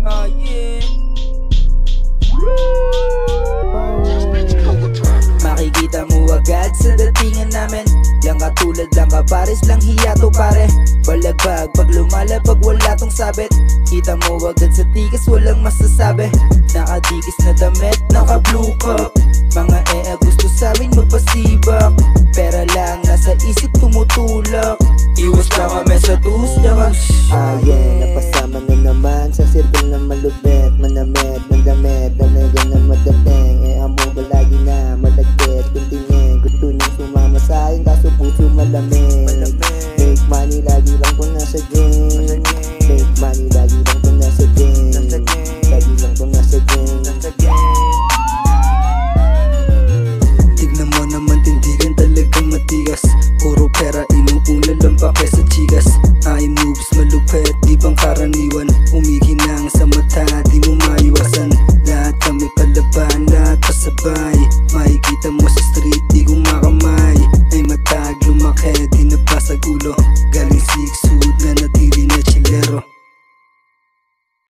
yeah. Makikita mo agad sa datingan namin. Lang katulad lang kapares lang hiyato pare. Balagpag pag lumalapag wala tong sabit. Kita mo agad sa tikas walang masasabi. Nakadikis na damit, naka blue cup. Mga gusto samin magpasibak. Pera lang nasa isip tumutulak. Iwas lang kami sa tusyakan. Napasama na naman sa circle na malupit. Manamit, mandamit, dalaga na madating. Amo ba lagi na malagkit. Kuntingin, gusto niyong sumama sa akin kaso puso malamig. Make money, lagi lang kung nasa game. Make money, lagi lang kung nasa game. Lagi lang kung nasa game. Tignan mo naman tindigan talagang matigas. Puro pera inuuna lang pa kesa chigas. Eye moves malupet, di bang karaniwan. Umiginang sa mata, di mo maiwasan. Lahat kami palaban, lahat pasabay. Makikita mo sa street, di kumakamay. Ay matag, lumaki, di nabasag ulo.